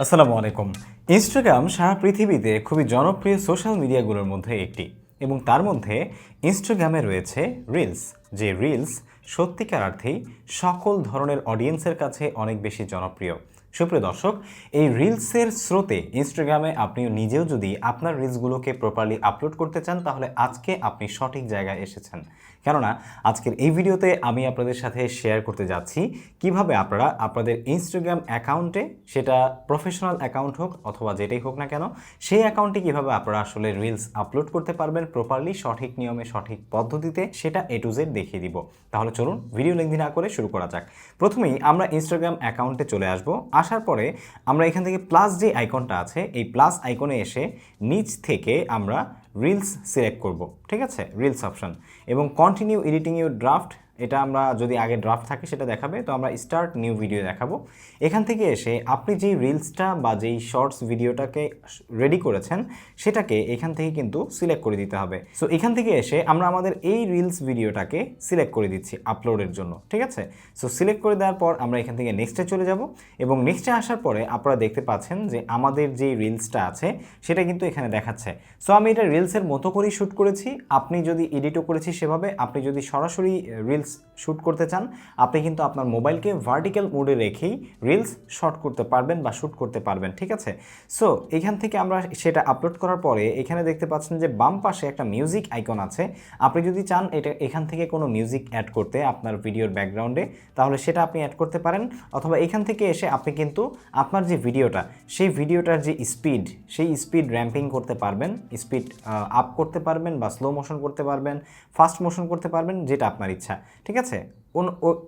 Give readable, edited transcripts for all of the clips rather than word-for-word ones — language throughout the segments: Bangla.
আসসালামু আলাইকুম। ইনস্টাগ্রাম সারা পৃথিবীতে খুবই জনপ্রিয় সোশ্যাল মিডিয়াগুলোর মধ্যে একটি এবং তার মধ্যে ইনস্টাগ্রামে রয়েছে রিলস, যে রিলস সত্যিকার অর্থেই সকল ধরনের অডিয়েন্সের কাছে অনেক বেশি জনপ্রিয়। সুপ্রিয় দর্শক, এই রিলসের স্রোতে ইনস্টাগ্রামে আপনিও নিজেও যদি আপনার রিলসগুলোকে প্রপারলি আপলোড করতে চান তাহলে আজকে আপনি সঠিক জায়গায় এসেছেন। কেননা আজকের এই ভিডিওতে আমি আপনাদের সাথে শেয়ার করতে যাচ্ছি কিভাবে আপনারা আপনাদের ইনস্টাগ্রাম অ্যাকাউন্টে, সেটা প্রফেশনাল অ্যাকাউন্ট হোক অথবা যেটাই হোক না কেন, সেই অ্যাকাউন্টে কিভাবে আপনারা আসলে রিলস আপলোড করতে পারবেন প্রপারলি, সঠিক নিয়মে, সঠিক পদ্ধতিতে, সেটা A to Z দেখিয়ে দিব। তাহলে চলুন ভিডিও লেন্থি না করে শুরু করা যাক। প্রথমেই আমরা ইনস্টাগ্রাম অ্যাকাউন্টে চলে আসব। আসার পরে আমরা এখান থেকে প্লাস যে আইকনটা আছে, এই প্লাস আইকনে এসে নিচ থেকে আমরা রিলস সিলেক্ট করব। ঠিক আছে, রিলস অপশন, এবং কন্টিনিউ এডিটিং ইউর ড্রাফট, এটা আমরা যদি আগে ড্রাফট থাকে সেটা দেখাবে, তো আমরা স্টার্ট নিউ ভিডিও দেখাবো। এখান থেকে এসে আপনি যেই রিলসটা বা যেই শর্টস ভিডিওটাকে রেডি করেছেন সেটাকে এখান থেকে কিন্তু সিলেক্ট করে দিতে হবে। সো এখান থেকে এসে আমরা আমাদের এই রিলস ভিডিওটাকে সিলেক্ট করে দিচ্ছি আপলোডের জন্য। ঠিক আছে, সো সিলেক্ট করে দেওয়ার পর আমরা এখান থেকে নেক্সটে চলে যাব এবং নেক্সটে আসার পরে আপনারা দেখতে পাচ্ছেন যে আমাদের যেই রিলসটা আছে সেটা কিন্তু এখানে দেখাচ্ছে। সো আমি এটা রিলসের মতো করেই শ্যুট করেছি, আপনি যদি এডিটও করেছি সেভাবে। আপনি যদি সরাসরি রিলস শ্যুট করতে চান আপনি কিন্তু আপনার মোবাইলকে ভার্টিক্যাল মোডে রেখেই রিলস শর্ট করতে পারবেন বা শ্যুট করতে পারবেন। ঠিক আছে, সো এখান থেকে আমরা সেটা আপলোড করার পরে এখানে দেখতে পাচ্ছেন যে বাম পাশে একটা মিউজিক আইকন আছে। আপনি যদি চান এটা এখান থেকে কোনো মিউজিক অ্যাড করতে আপনার ভিডিওর ব্যাকগ্রাউন্ডে, তাহলে সেটা আপনি অ্যাড করতে পারেন। অথবা এখান থেকে এসে আপনি কিন্তু আপনার যে ভিডিওটা, সেই ভিডিওটার যে স্পিড, সেই স্পিড র্যাম্পিং করতে পারবেন, স্পিড আপ করতে পারবেন বা স্লো মোশন করতে পারবেন, ফাস্ট মোশন করতে পারবেন, যেটা আপনার ইচ্ছা। ঠিক আছে,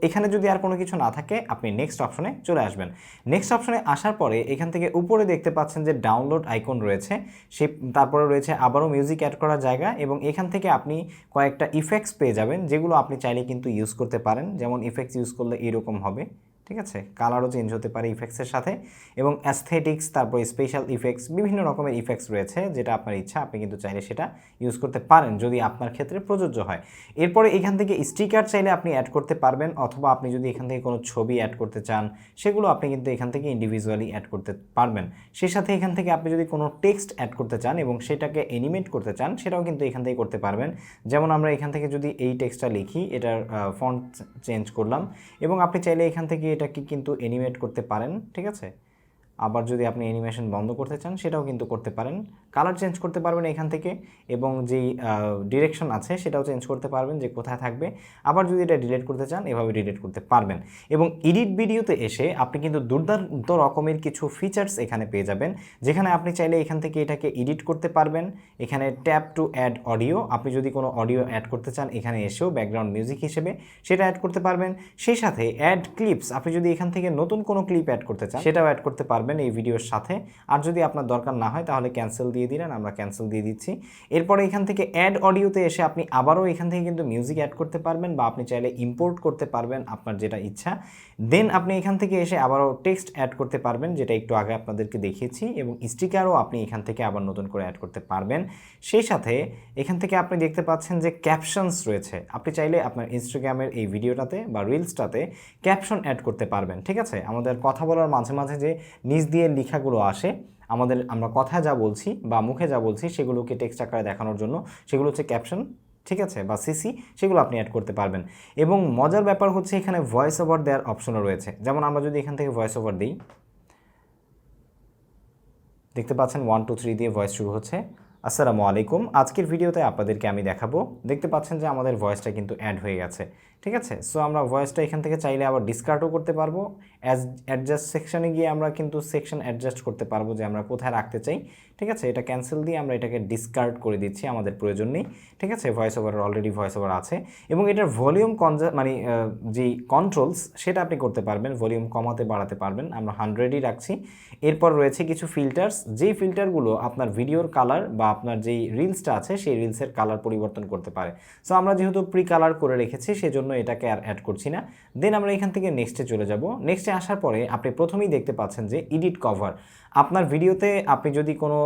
এখানে যদি আর কোনো কিছু না থাকে আপনি নেক্সট অপশনে চলে আসবেন। নেক্সট অপশনে আসার পরে এখান থেকে উপরে দেখতে পাচ্ছেন যে ডাউনলোড আইকন রয়েছে, সে তারপরে রয়েছে আবারও মিউজিক অ্যাড করার জায়গা, এবং এখান থেকে আপনি কয়েকটা ইফেক্টস পেয়ে যাবেন যেগুলো আপনি চাইলে কিন্তু ইউজ করতে পারেন। যেমন ইফেক্টস ইউজ করলে এরকম হবে। ঠিক আছে, কালারও চেঞ্জ হতে পারে ইফেক্টসের সাথে, এবং অ্যাস্থেটিক্স, তারপরে স্পেশাল ইফেক্টস, বিভিন্ন রকমের ইফেক্টস রয়েছে, যেটা আপনার ইচ্ছা আপনি কিন্তু চাইলে সেটা ইউজ করতে পারেন যদি আপনার ক্ষেত্রে প্রযোজ্য হয়। এরপরে এখান থেকে স্টিকার চাইলে আপনি অ্যাড করতে পারবেন, অথবা আপনি যদি এখান থেকে কোনো ছবি অ্যাড করতে চান সেগুলো আপনি কিন্তু এখান থেকে ইন্ডিভিজুয়ালি অ্যাড করতে পারবেন। সেই সাথে এখান থেকে আপনি যদি কোনো টেক্সট অ্যাড করতে চান এবং সেটাকে অ্যানিমেট করতে চান সেটাও কিন্তু এখান থেকে করতে পারবেন। যেমন আমরা এখান থেকে যদি এই টেক্সটটা লিখি, এটার ফন্ট চেঞ্জ করলাম, এবং আপনি চাইলে এখান থেকে এটাকে কিন্তু অ্যানিমেট করতে পারেন। ঠিক আছে, আবার যদি আপনি অ্যানিমেশন বন্ধ করতে চান সেটাও কিন্তু করতে পারেন। কালার চেঞ্জ করতে পারবেন এখান থেকে, এবং যেই ডিরেকশন আছে সেটাও চেঞ্জ করতে পারবেন যে কোথায় থাকবে। আবার যদি এটা ডিলিট করতে চান এভাবে ডিলিট করতে পারবেন। এবং এডিট ভিডিওতে এসে আপনি কিন্তু দুর্দান্ত রকমের কিছু ফিচার্স এখানে পেয়ে যাবেন, যেখানে আপনি চাইলে এখান থেকে এটাকে এডিট করতে পারবেন। এখানে ট্যাপ টু অ্যাড অডিও, আপনি যদি কোনো অডিও অ্যাড করতে চান এখানে এসেও ব্যাকগ্রাউন্ড মিউজিক হিসেবে সেটা অ্যাড করতে পারবেন। সেই সাথে অ্যাড ক্লিপস, আপনি যদি এখান থেকে নতুন কোনো ক্লিপ অ্যাড করতে চান সেটাও অ্যাড করতে পারবেন এই ভিডিওর সাথে। আর যদি আপনার দরকার না হয় তাহলে ক্যান্সেল দিয়ে দিলেন, আমরা ক্যান্সেল দিয়ে দিচ্ছি। এরপরে এখান থেকে অ্যাড অডিওতে এসে আপনি আবারও এখান থেকে কিন্তু মিউজিক অ্যাড করতে পারবেন, বা আপনি চাইলে ইম্পোর্ট করতে পারবেন, আপনার যেটা ইচ্ছা। দেন আপনি এখান থেকে এসে আবারও টেক্সট অ্যাড করতে পারবেন, যেটা একটু আগে আপনাদেরকে দেখিয়েছি, এবং স্টিকারও আপনি এখান থেকে আবার নতুন করে অ্যাড করতে পারবেন। সেই সাথে এখান থেকে আপনি দেখতে পাচ্ছেন যে ক্যাপশনস রয়েছে, আপনি চাইলে আপনার ইনস্টাগ্রামের এই ভিডিওটাতে বা রিলসটাতে ক্যাপশন অ্যাড করতে পারবেন। ঠিক আছে, আমাদের কথা বলার মাঝে মাঝে যে নিচ দিয়ে লেখাগুলো আসে, আমরা কথায় যা বলছি বা মুখে যা বলছি সেগুলোকে টেক্সট আকারে দেখানোর জন্য, সেগুলো হচ্ছে ক্যাপশন। ঠিক আছে, বা সিসি, সেগুলো আপনি অ্যাড করতে পারবেন। এবং মজার ব্যাপার হচ্ছে এখানে ভয়েস ওভার দেওয়ার অপশনও রয়েছে। যেমন আমরা যদি এখান থেকে ভয়েস ওভার দিই, দেখতে পাচ্ছেন 1 2 3 দিয়ে ভয়েস শুরু হচ্ছে। আসসালামু আলাইকুম, আজকের ভিডিওতে আপনাদেরকে আমি দেখাবো, দেখতে পাচ্ছেন যে আমাদের ভয়েসটা কিন্তু অ্যাড হয়ে গেছে। ঠিক আছে, সো আমরা ভয়েসটা এখান থেকে চাইলে আবার ডিসকার্টও করতে পারবো। অ্যাডজাস্ট সেকশনে গিয়ে আমরা কিন্তু সেকশন অ্যাডজাস্ট করতে পারবো যে আমরা কোথায় রাখতে চাই। ঠিক আছে, এটা ক্যান্সেল দিয়ে আমরা এটাকে ডিসকার্ড করে দিচ্ছি, আমাদের প্রয়োজন নেই। ঠিক আছে, ভয়েস ওভারের অলরেডি ভয়েস ওভার আছে, এবং এটার ভলিউম মানে যেই কন্ট্রোলস সেটা আপনি করতে পারবেন, ভলিউম কমাতে বাড়াতে পারবেন। আমরা 100ই রাখছি। এরপর রয়েছে কিছু ফিল্টার্স, যেই ফিল্টারগুলো আপনার ভিডিওর কালার বা আপনার যেই রিলসটা আছে সেই রিলসের কালার পরিবর্তন করতে পারে। সো আমরা যেহেতু প্রি কালার করে রেখেছি সেজন্য এটাকে আর অ্যাড করছি না। দেন আমরা এখান থেকে নেক্সটে চলে যাব। নেক্সটে আসার পরে আপনি প্রথমেই দেখতে পাচ্ছেন যে এডিট কভার। আপনার ভিডিওতে আপনি যদি কোনো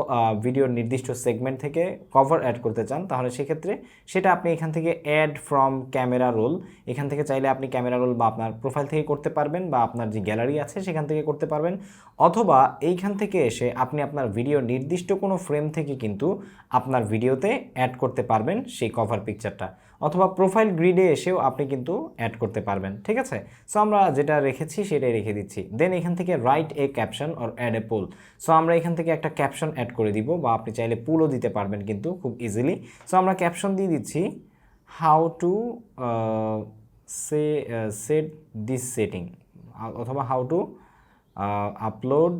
ভিডিওর নির্দিষ্ট সেগমেন্ট থেকে কভার অ্যাড করতে চান তাহলে সেক্ষেত্রে সেটা আপনি এখান থেকে অ্যাড ফ্রম ক্যামেরা রোল, এখান থেকে চাইলে আপনি ক্যামেরা রোল বা আপনার প্রোফাইল থেকে করতে পারবেন, বা আপনার যে গ্যালারি আছে সেখান থেকে করতে পারবেন। অথবা এইখান থেকে এসে আপনি আপনার ভিডিও নির্দিষ্ট কোনো ফ্রেম থেকে কিন্তু আপনার ভিডিওতে অ্যাড করতে পারবেন সেই কভার পিকচারটা, অথবা প্রোফাইল গ্রিডে এসেও আপনি কিন্তু অ্যাড করতে পারবেন। ঠিক আছে, সো আমরা যেটা রেখেছি সেটাই রেখে দিচ্ছি। দেন এখান থেকে write a caption or add a poll. So আমরা এখান থেকে একটা ক্যাপশন অ্যাড করে দিব, বা আপনি চাইলে পুলও দিতে পারবেন কিন্তু খুব ইজিলি। সো আমরা ক্যাপশন দিয়ে দিচ্ছি how to set this setting, অথবা how to upload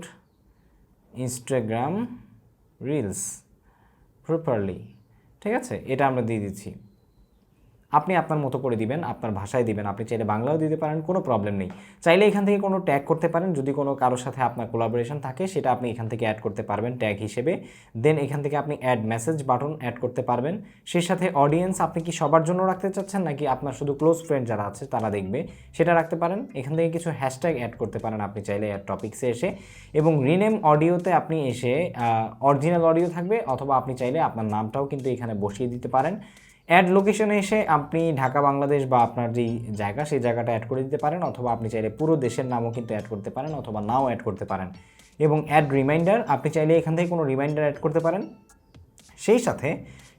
Instagram reels properly. ঠিক আছে, এটা আমরা দিয়ে দিচ্ছি। আপনি আপনার মতো করে দিবেন, আপনার ভাষায় দিবেন, আপনি চাইলে বাংলাও দিতে পারেন, কোনো প্রবলেম নেই। চাইলে এখান থেকে কোনো ট্যাগ করতে পারেন, যদি কোনো কারোর সাথে আপনার কোলাবোরেশন থাকে সেটা আপনি এখান থেকে অ্যাড করতে পারবেন ট্যাগ হিসেবে। দেন এখান থেকে আপনি অ্যাড মেসেজ বাটন অ্যাড করতে পারবেন। সেই সাথে অডিয়েন্স আপনি কি সবার জন্য রাখতে চাচ্ছেন নাকি আপনার শুধু ক্লোজ ফ্রেন্ড যারা আছে তারা দেখবে সেটা রাখতে পারেন। এখান থেকে কিছু হ্যাশট্যাগ অ্যাড করতে পারেন আপনি চাইলে অ্যাড টপিক্সে এসে, এবং রিনেম অডিওতে আপনি এসে অরিজিনাল অডিও থাকবে, অথবা আপনি চাইলে আপনার নামটাও কিন্তু এখানে বসিয়ে দিতে পারেন। অ্যাড লোকেশনে এসে আপনি ঢাকা বাংলাদেশ বা আপনার যেই জায়গা সেই জায়গাটা অ্যাড করে দিতে পারেন, অথবা আপনি চাইলে পুরো দেশের নামও কিন্তু অ্যাড করতে পারেন, অথবা নাও অ্যাড করতে পারেন। এবং অ্যাড রিমাইন্ডার, আপনি চাইলে এখান থেকে কোনো রিমাইন্ডার অ্যাড করতে পারেন। সেই সাথে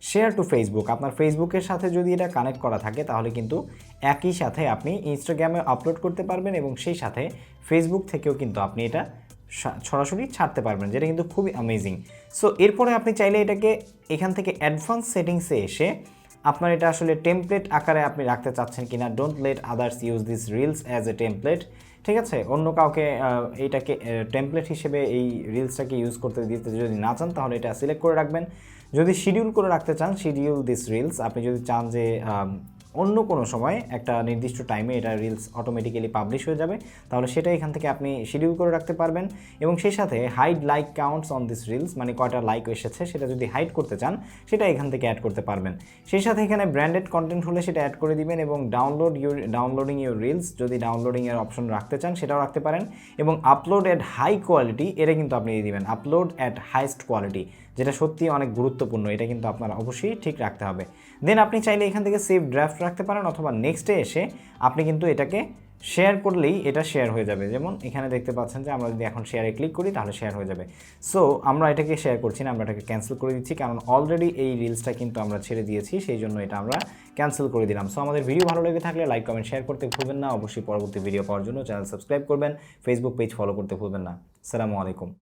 শেয়ার টু ফেসবুক, আপনার ফেসবুকের সাথে যদি এটা কানেক্ট করা থাকে তাহলে কিন্তু একই সাথে আপনি ইনস্টাগ্রামে আপলোড করতে পারবেন, এবং সেই সাথে ফেসবুক থেকেও কিন্তু আপনি এটা সরাসরি ছাড়তে পারবেন, যেটা কিন্তু খুবই অ্যামেজিং। সো এরপরে আপনি চাইলে এটাকে এখান থেকে অ্যাডভান্স সেটিংসে এসে আপনার এটা আসলে টেমপ্লেট আকারে আপনি রাখতে চাচ্ছেন কিনা, don't let others use this reels as a template. ঠিক আছে, অন্য কাউকে এইটাকে টেমপ্লেট হিসেবে এই রিলসটাকে ইউজ করতে দিতে যদি না চান তাহলে এটা সিলেক্ট করে রাখবেন। যদি শিডিউল করে রাখতে চান, শিডিউল দিস রিলস, আপনি যদি চান যে অন্য কোনো সময় একটা নির্দিষ্ট টাইমে এটা রিলস অটোমেটিক্যালি পাবলিশ হয়ে যাবে, তাহলে সেটা এখান থেকে আপনি শিডিউল করে রাখতে পারবেন। এবং সেই সাথে hide like counts on this reels, মানে কয়টা লাইক এসেছে সেটা যদি হাইড করতে চান সেটা এখান থেকে অ্যাড করতে পারবেন। সেই সাথে এখানে ব্র্যান্ডেড কন্টেন্ট হলে সেটা অ্যাড করে দিবেন, এবং ডাউনলোডিং ইউর রিলস, যদি ডাউনলোডিংয়ের অপশন রাখতে চান সেটাও রাখতে পারেন। এবং আপলোড অ্যাট হাই কোয়ালিটি, এটা কিন্তু আপনি দিয়ে দিবেন আপলোড অ্যাট হাইস্ট কোয়ালিটি, যেটা সত্যি অনেক গুরুত্বপূর্ণ, এটা কিন্তু আপনার অবশ্যই ঠিক রাখতে হবে। দেন আপনি চাইলে এখান থেকে সেভ ড্রাফট রাখতে পারেন, অথবা নেক্সটে এসে আপনি কিন্তু এটাকে শেয়ার করলেই এটা শেয়ার হয়ে যাবে। যেমন এখানে দেখতে পাচ্ছেন যে আমরা যদি এখন শেয়ারে ক্লিক করি তাহলে শেয়ার হয়ে যাবে। সো আমরা এটাকে শেয়ার করছি না, আমরা এটাকে ক্যান্সেল করে দিচ্ছি, কারণ অলরেডি এই রিলসটা কিন্তু আমরা ছেড়ে দিয়েছি, সেই জন্য এটা আমরা ক্যান্সেল করে দিলাম। সো আমাদের ভিডিও ভালো লেগে থাকলে লাইক কমেন্ট শেয়ার করতে ভুলবেন না। অবশ্যই পরবর্তী ভিডিও পাওয়ার জন্য চ্যানেল সাবস্ক্রাইব করবেন, ফেসবুক পেজ ফলো করতে ভুলবেন না। আসসালামু আলাইকুম।